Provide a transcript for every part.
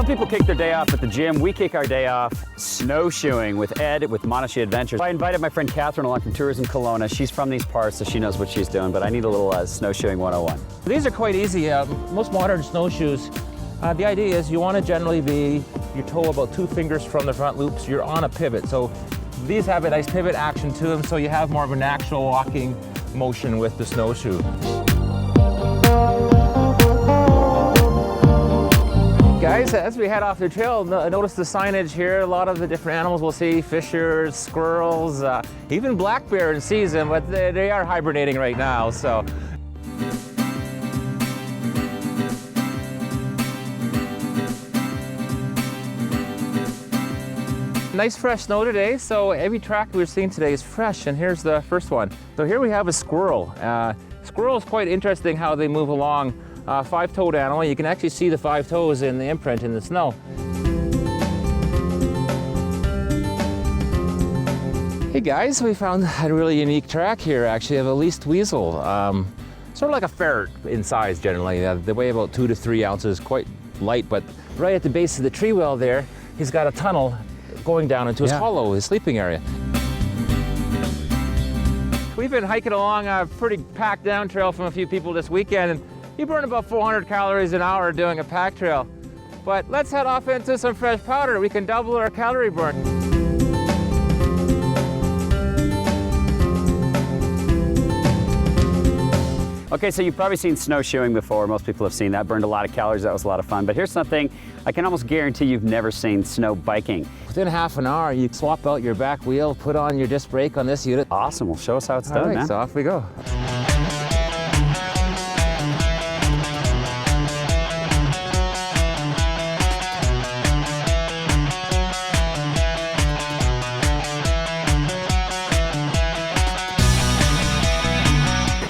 people kick their day off at the gym. We kick our day off snowshoeing with Ed with Monashee Adventures. I invited my friend Catherine along from Tourism Kelowna. She's from these parts, so she knows what she's doing, but I need a little snowshoeing 101. These are quite easy. Most modern snowshoes, the idea is you want to generally be your toe about 2 fingers from the front loop, so you're on a pivot. So these have a nice pivot action to them, so you have more of an actual walking motion with the snowshoe. Guys, as we head off the trail, notice the signage here. A lot of the different animals we'll see, fishers, squirrels, even black bear in season, but they are hibernating right now, so. Nice fresh snow today, so every track we're seeing today is fresh, and here's the first one. So here we have a squirrel. Squirrel is quite interesting how they move along. 5-toed animal. You can actually see the 5 toes in the imprint in the snow. Hey guys, we found a really unique track here actually of a least weasel. Sort of like a ferret in size generally. They weigh about 2 to 3 ounces, quite light, but right at the base of the tree well there, he's got a tunnel going down into his hollow, his sleeping area. We've been hiking along a pretty packed down trail from a few people this weekend, and you burn about 400 calories an hour doing a pack trail. But let's head off into some fresh powder. We can double our calorie burn. Okay, so you've probably seen snowshoeing before. Most people have seen that. Burned a lot of calories. That was a lot of fun. But here's something I can almost guarantee you've never seen: snow biking. Within half an hour, you swap out your back wheel, put on your disc brake on this unit. Awesome. Well, show us how it's done, man. So off we go.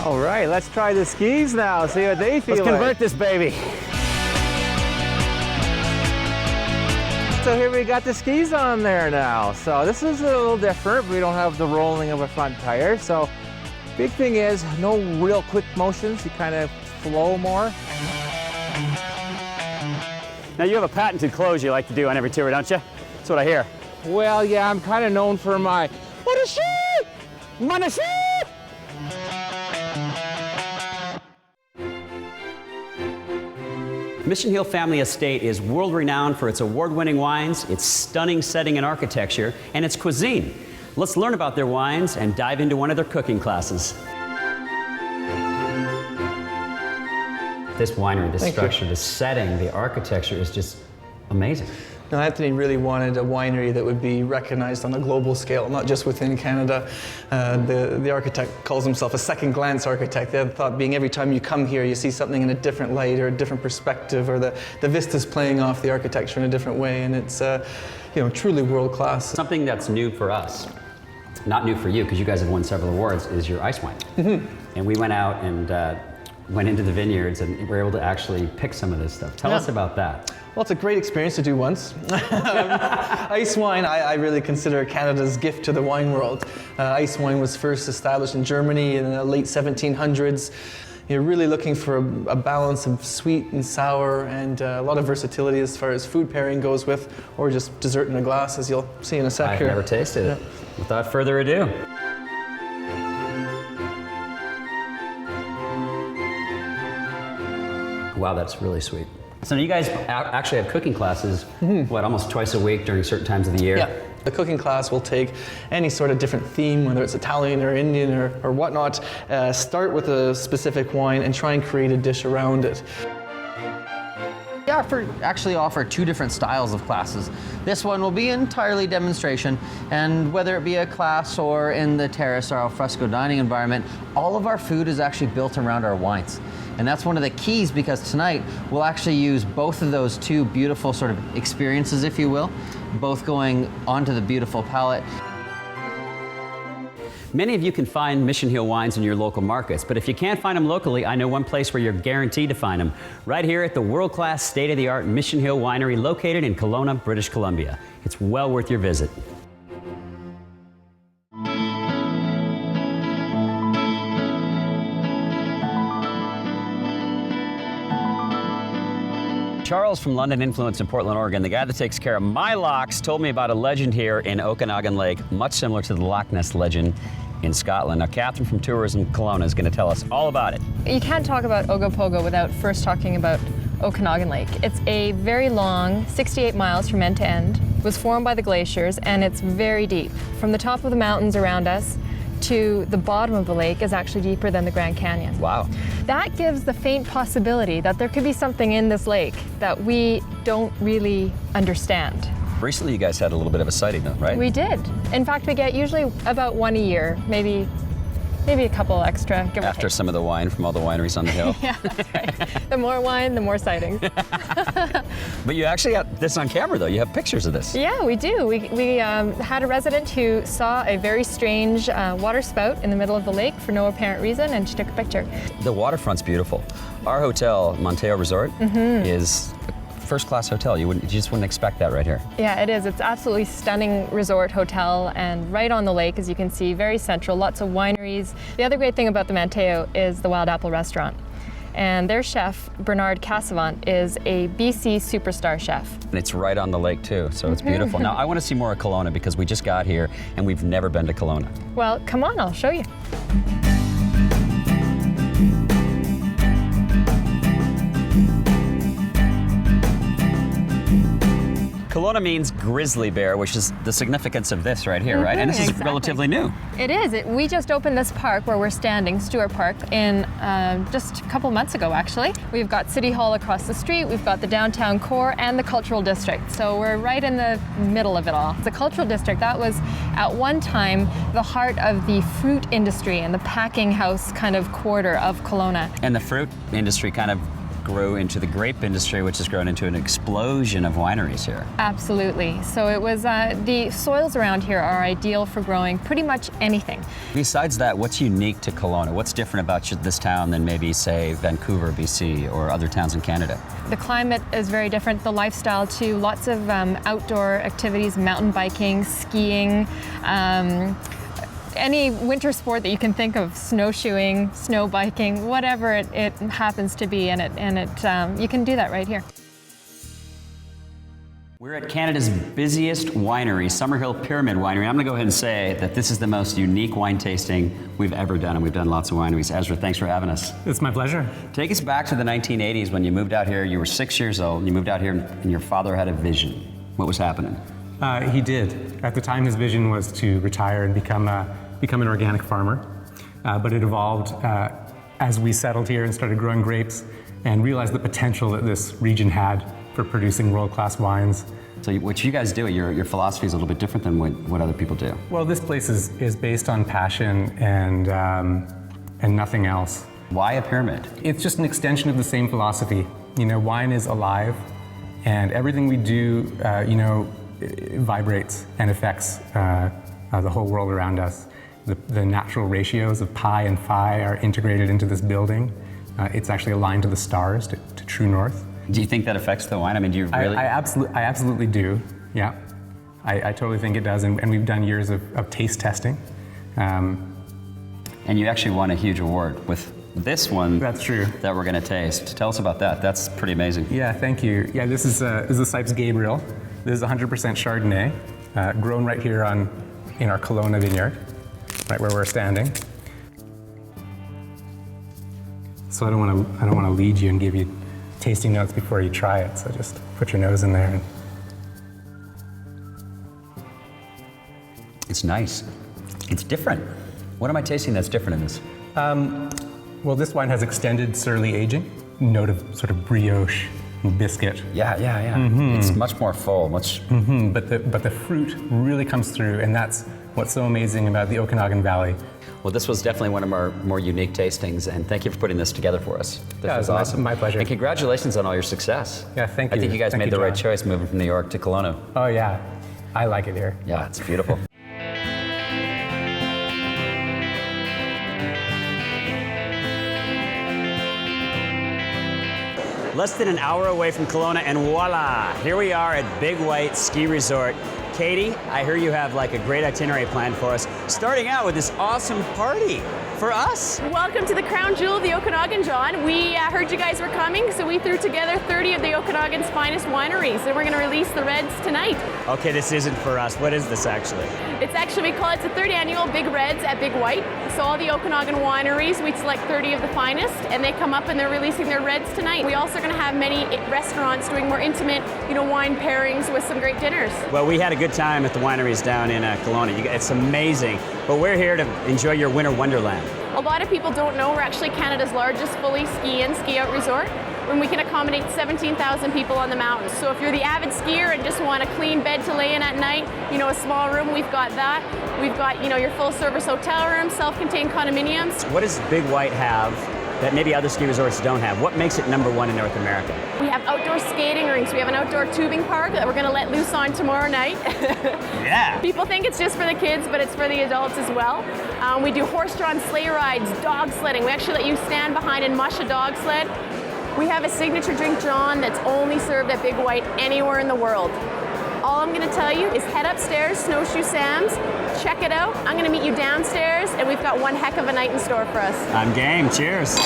All right, let's try the skis now, see what they feel like. Let's convert this baby. So here we got the skis on there now. So this is a little different. We don't have the rolling of a front tire. So big thing is no real quick motions. You kind of flow more. Now you have a patented close you like to do on every tour, don't you? That's what I hear. Well, yeah, I'm kind of known for my Monashee! Monashee! Mission Hill Family Estate is world-renowned for its award-winning wines, its stunning setting and architecture, and its cuisine. Let's learn about their wines and dive into one of their cooking classes. This winery, this structure, the setting, the architecture is just amazing. Now, Anthony really wanted a winery that would be recognized on a global scale, not just within Canada. The architect calls himself a second glance architect. The thought being every time you come here, you see something in a different light or a different perspective, or the vistas playing off the architecture in a different way, and it's truly world class. Something that's new for us, not new for you, because you guys have won several awards, is your ice wine. Mm-hmm. And we went out and went into the vineyards and were able to actually pick some of this stuff. Tell us about that. Well, it's a great experience to do once. Ice wine, I really consider Canada's gift to the wine world. Ice wine was first established in Germany in the late 1700s. You're really looking for a balance of sweet and sour, and a lot of versatility as far as food pairing goes with, or just dessert in a glass, as you'll see in a sec here. I've never tasted it. Without further ado. Wow, that's really sweet. So you guys actually have cooking classes, what, almost twice a week during certain times of the year? Yeah. The cooking class will take any sort of different theme, whether it's Italian or Indian or whatnot, start with a specific wine and try and create a dish around it. We actually offer 2 different styles of classes. This one will be entirely demonstration, and whether it be a class or in the terrace or al fresco dining environment, all of our food is actually built around our wines. And that's one of the keys, because tonight we'll actually use both of those 2 beautiful sort of experiences, if you will, both going onto the beautiful palate. Many of you can find Mission Hill wines in your local markets, but if you can't find them locally, I know one place where you're guaranteed to find them. Right here at the world-class, state-of-the-art Mission Hill Winery located in Kelowna, British Columbia. It's well worth your visit. Charles from London Influence in Portland, Oregon, the guy that takes care of my locks, told me about a legend here in Okanagan Lake, much similar to the Loch Ness legend in Scotland. Now, Catherine from Tourism Kelowna is going to tell us all about it. You can't talk about Ogopogo without first talking about Okanagan Lake. It's a very long, 68 miles from end to end. It was formed by the glaciers, and it's very deep. From the top of the mountains around us to the bottom of the lake is actually deeper than the Grand Canyon. Wow. That gives the faint possibility that there could be something in this lake that we don't really understand. Recently, you guys had a little bit of a sighting, though, right? We did. In fact, we get usually about one a year, maybe a couple extra, give or After take. some of the wine from all the wineries on the hill. Yeah, that's right. The more wine, the more sightings. But you actually got this on camera, though. You have pictures of this. Yeah, we do. We had a resident who saw a very strange water spout in the middle of the lake for no apparent reason, and she took a picture. The waterfront's beautiful. Our hotel, Monteo Resort, is a first-class hotel. You just wouldn't expect that right here. Yeah, it is. It's absolutely stunning resort hotel and right on the lake, as you can see, very central, lots of wineries. The other great thing about the Monteo is the Wild Apple restaurant. And their chef, Bernard Cassavant, is a BC superstar chef. And it's right on the lake, too, so it's beautiful. Now, I want to see more of Kelowna because we just got here and we've never been to Kelowna. Well, come on, I'll show you. Kelowna means grizzly bear, which is the significance of this right here, right? And this is exactly. relatively new. It is. We just opened this park where we're standing, Stewart Park, in just a couple months ago, actually. We've got City Hall across the street, we've got the downtown core, and the cultural district. So we're right in the middle of it all. The cultural district, that was at one time the heart of the fruit industry and the packing house kind of quarter of Kelowna. And the fruit industry kind of grew into the grape industry, which has grown into an explosion of wineries here. Absolutely. So it was, the soils around here are ideal for growing pretty much anything. Besides that, what's unique to Kelowna? What's different about this town than maybe, say, Vancouver, BC, or other towns in Canada? The climate is very different, the lifestyle too, lots of outdoor activities, mountain biking, skiing, any winter sport that you can think of, snowshoeing, snow biking, whatever it happens to be, and you can do that right here. We're at Canada's busiest winery, Summerhill Pyramid Winery. I'm going to go ahead and say that this is the most unique wine tasting we've ever done, and we've done lots of wineries. Ezra, thanks for having us. It's my pleasure. Take us back to the 1980s when you moved out here. You were 6 years old, and you moved out here, and your father had a vision. What was happening? He did. At the time, his vision was to retire and become an organic farmer. But it evolved as we settled here and started growing grapes and realized the potential that this region had for producing world-class wines. So what you guys do, your philosophy is a little bit different than what other people do. Well, this place is based on passion and nothing else. Why a pyramid? It's just an extension of the same philosophy. You know, wine is alive, and everything we do, it vibrates and affects the whole world around us. The natural ratios of pi and phi are integrated into this building. It's actually aligned to the stars, to true north. Do you think that affects the wine? I mean, do you really? I absolutely do, yeah. I totally think it does, and we've done years of taste testing. And you actually won a huge award with this one. That's true. That we're going to taste. Tell us about that. That's pretty amazing. Yeah, thank you. Yeah, this is the Sipes Gabriel. This is 100% Chardonnay, grown right here in our Kelowna vineyard, right where we're standing. So I don't want to lead you and give you tasting notes before you try it. So just put your nose in there. It's nice. It's different. What am I tasting that's different in this? Well, this wine has extended surly aging, note of sort of brioche and biscuit. Yeah. Mm-hmm. It's much more full, much. Mm-hmm. But the fruit really comes through, and that's what's so amazing about the Okanagan Valley. Well, this was definitely one of our more unique tastings, and thank you for putting this together for us. This was awesome. My pleasure. And congratulations on all your success. Yeah, thank you. I think you guys made the right choice moving from New York to Kelowna. Oh yeah, I like it here. Yeah, it's beautiful. Less than an hour away from Kelowna, and voila, here we are at Big White Ski Resort. Katie, I hear you have like a great itinerary planned for us, starting out with this awesome party. for us? Welcome to the crown jewel of the Okanagan, John. We heard you guys were coming, so we threw together 30 of the Okanagan's finest wineries, and we're going to release the reds tonight. Okay, this isn't for us. What is this actually? It's actually, we call it the third annual Big Reds at Big White. So all the Okanagan wineries, we select 30 of the finest, and they come up and they're releasing their reds tonight. We also are going to have many restaurants doing more intimate, wine pairings with some great dinners. Well, we had a good time at the wineries down in Kelowna. It's amazing, but we're here to enjoy your winter wonderland. A lot of people don't know we're actually Canada's largest fully ski-in, ski-out resort, when we can accommodate 17,000 people on the mountains. So if you're the avid skier and just want a clean bed to lay in at night, a small room, we've got that. We've got, your full-service hotel room, self-contained condominiums. What does Big White have that maybe other ski resorts don't have? What makes it #1 in North America? We have outdoor skating rinks. We have an outdoor tubing park that we're going to let loose on tomorrow night. Yeah. People think it's just for the kids, but it's for the adults as well. We do horse-drawn sleigh rides, dog sledding. We actually let you stand behind and mush a dog sled. We have a signature drink, John, that's only served at Big White anywhere in the world. All I'm going to tell you is head upstairs, Snowshoe Sam's, check it out. I'm going to meet you downstairs, and we've got one heck of a night in store for us. I'm game. Cheers.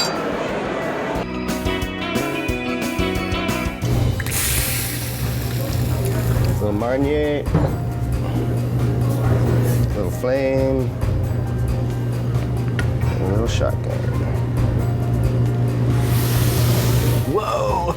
Little Marnier, little Flame, and a little Shotgun. Whoa!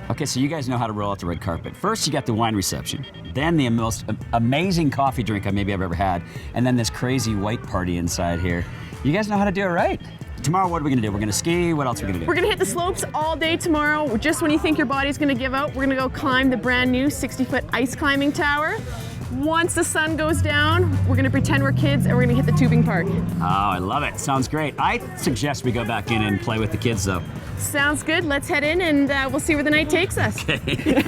Okay, so you guys know how to roll out the red carpet. First, you got the wine reception, then the most amazing coffee drink I've ever had, and then this crazy white party inside here. You guys know how to do it right. Tomorrow, what are we gonna do? We're gonna ski. What else are we gonna do? We're gonna hit the slopes all day tomorrow. Just when you think your body's gonna give out, we're gonna go climb the brand new 60-foot ice climbing tower. Once the sun goes down, we're gonna pretend we're kids and we're gonna hit the tubing park. Oh, I love it. Sounds great. I suggest we go back in and play with the kids, though. Sounds good. Let's head in and we'll see where the night takes us. Okay.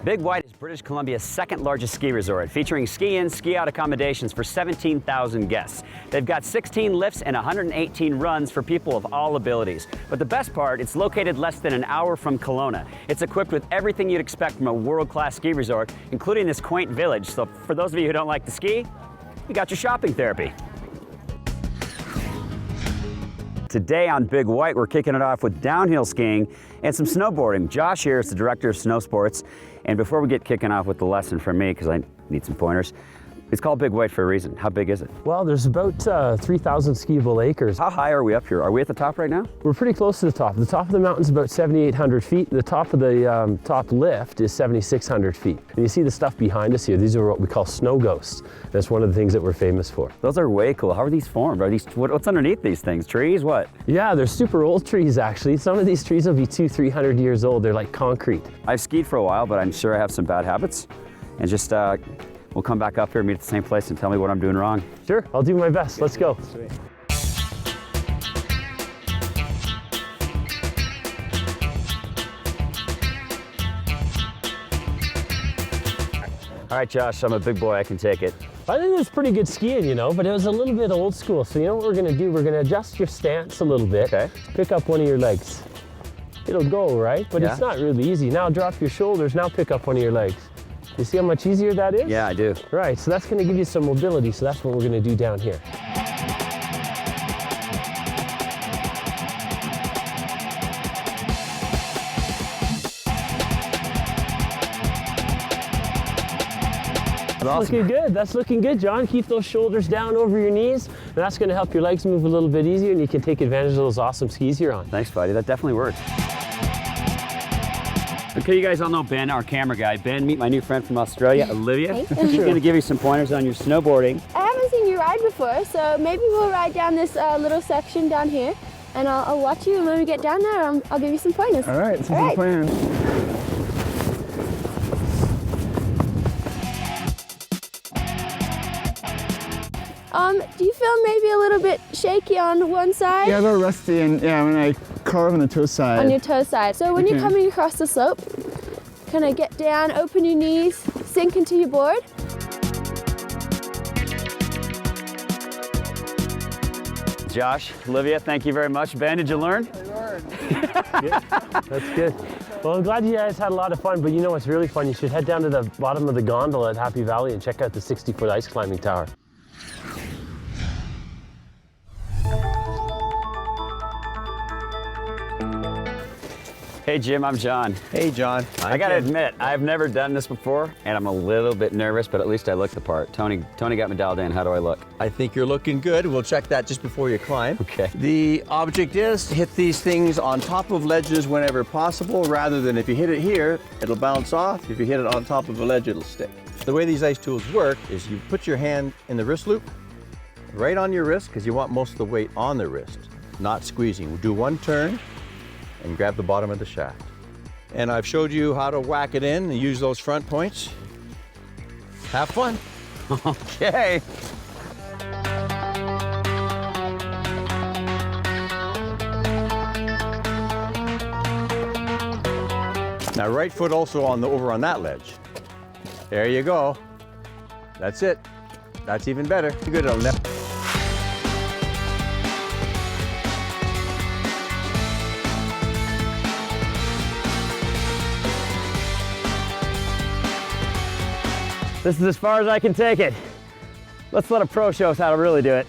Big White is British Columbia's second largest ski resort, featuring ski-in, ski-out accommodations for 17,000 guests. They've got 16 lifts and 118 runs for people of all abilities. But the best part, it's located less than an hour from Kelowna. It's equipped with everything you'd expect from a world-class ski resort, including this quaint village. So for those of you who don't like to ski, you got your shopping therapy. Today on Big White, we're kicking it off with downhill skiing and some snowboarding. Josh here is the director of snow sports. And before we get kicking off with the lesson from me, because I need some pointers, it's called Big White for a reason. How big is it? Well, there's about 3,000 skiable acres. How high are we up here? Are we at the top right now? We're pretty close to the top. The top of the mountain's about 7,800 feet. The top of the top lift is 7,600 feet. And you see the stuff behind us here. These are what we call snow ghosts. That's one of the things that we're famous for. Those are way cool. How are these formed? Are these, what's underneath these things? Trees? What? Yeah, they're super old trees, actually. Some of these trees will be 200-300 years old. They're like concrete. I've skied for a while, but I'm sure I have some bad habits. And just, we'll come back up here, meet at the same place, and tell me what I'm doing wrong. Sure, I'll do my best. Let's go. Sweet. All right, Josh, I'm a big boy, I can take it. I think it was pretty good skiing, but it was a little bit old school. So you know what we're gonna do? We're gonna adjust your stance a little bit. Okay. Pick up one of your legs. It'll go, right? But it's not really easy. Now drop your shoulders, now pick up one of your legs. You see how much easier that is? Yeah, I do. Right, so that's gonna give you some mobility, so that's what we're gonna do down here. That's looking good. That's looking good, John. Keep those shoulders down over your knees, and that's going to help your legs move a little bit easier, and you can take advantage of those awesome skis you're on. Thanks, buddy. That definitely works. Okay, you guys all know Ben, our camera guy. Ben, meet my new friend from Australia, Olivia. She's going to give you some pointers on your snowboarding. I haven't seen you ride before, so maybe we'll ride down this little section down here, and I'll watch you, and when we get down there, I'll give you some pointers. All right, sounds like a plan. Do you feel maybe a little bit shaky on one side? Yeah, a little rusty, and when I carve on the toe side. On your toe side. So when you're coming across the slope, kind of get down, open your knees, sink into your board. Josh, Olivia, thank you very much. Ben, did you learn? I learned. Good. That's good. Well, I'm glad you guys had a lot of fun, but you know what's really fun? You should head down to the bottom of the gondola at Happy Valley and check out the 60-foot ice climbing tower. Hey Jim, I'm John. Hey John. I gotta admit, I've never done this before, and I'm a little bit nervous, but at least I look the part. Tony got me dialed in. How do I look? I think you're looking good. We'll check that just before you climb. Okay. The object is to hit these things on top of ledges whenever possible, rather than if you hit it here, it'll bounce off. If you hit it on top of a ledge, it'll stick. The way these ice tools work is you put your hand in the wrist loop, right on your wrist, because you want most of the weight on the wrist, not squeezing. We'll do one turn and grab the bottom of the shaft. And I've showed you how to whack it in and use those front points. Have fun. Okay. Now right foot also over on that ledge. There you go. That's it. That's even better. Good on that. This is as far as I can take it. Let's let a pro show us how to really do it.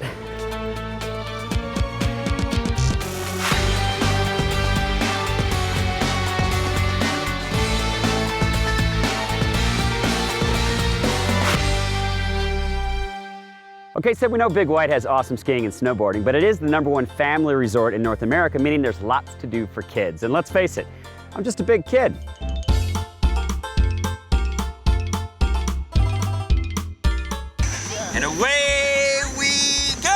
Okay, so we know Big White has awesome skiing and snowboarding, but it is the #1 family resort in North America, meaning there's lots to do for kids. And let's face it, I'm just a big kid. And away we go!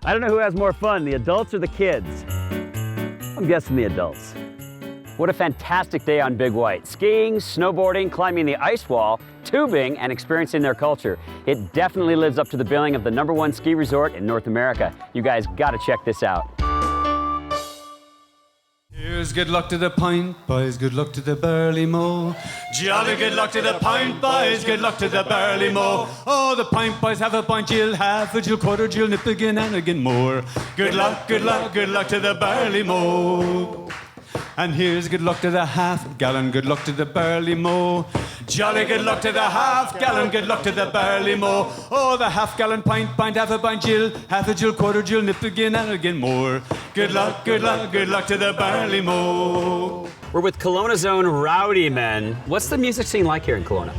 I don't know who has more fun, the adults or the kids. I'm guessing the adults. What a fantastic day on Big White. Skiing, snowboarding, climbing the ice wall, tubing, and experiencing their culture. It definitely lives up to the billing of the #1 ski resort in North America. You guys gotta check this out. Here's good luck to the pint boys, good luck to the burly mow. Jolly good luck to the pint boys, good luck to the burly mow. Oh, the pint boys have a pint, Jill, half a Jill, quarter Jill, nip again and again more. Good luck, good luck, good luck to the burly mow. And here's good luck to the half gallon, good luck to the burly mow. Jolly good luck to the half gallon, good luck to the burly mow. Oh, the half gallon pint, half a pint Jill, half a Jill, quarter Jill, nip again and again more. Good luck, good luck, good luck to the barley mow. We're with Kelowna's own Rowdy Men. What's the music scene like here in Kelowna?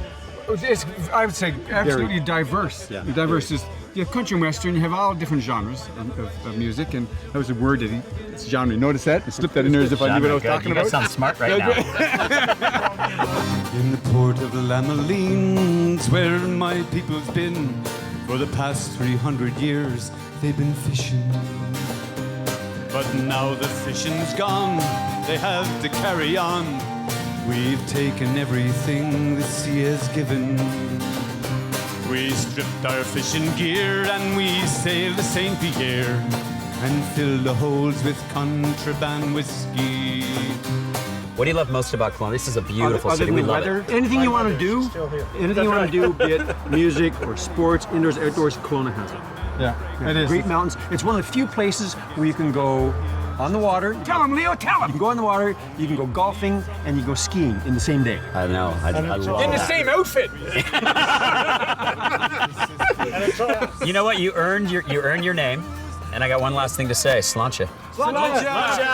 It's, I would say, absolutely diverse. Yeah. Diverse is, you have country and western, you have all different genres of music, and that was a word that it's genre. Notice that? I slipped that in there as if I knew what I was talking about. You guys sound smart right now. In the port of Lamaleens, where my people's been, for the past 300 years, they've been fishing. But now the fishing's gone, they have to carry on. We've taken everything the sea has given. We stripped our fishing gear and we sailed the St. Pierre and filled the holes with contraband whiskey. What do you love most about Kelowna? This is a beautiful city. We love it. Anything you want to do, be it music or sports, indoors, outdoors, Kelowna has it. Yeah, it is. Great mountains. It's one of the few places where you can go on the water. Tell him, Leo, tell him! You can go on the water, you can go golfing, and you can go skiing in the same day. I know. I love in the that. same outfit! You know what? You earned your name. And I got one last thing to say. Sláinte. Sláinte! Sláinte!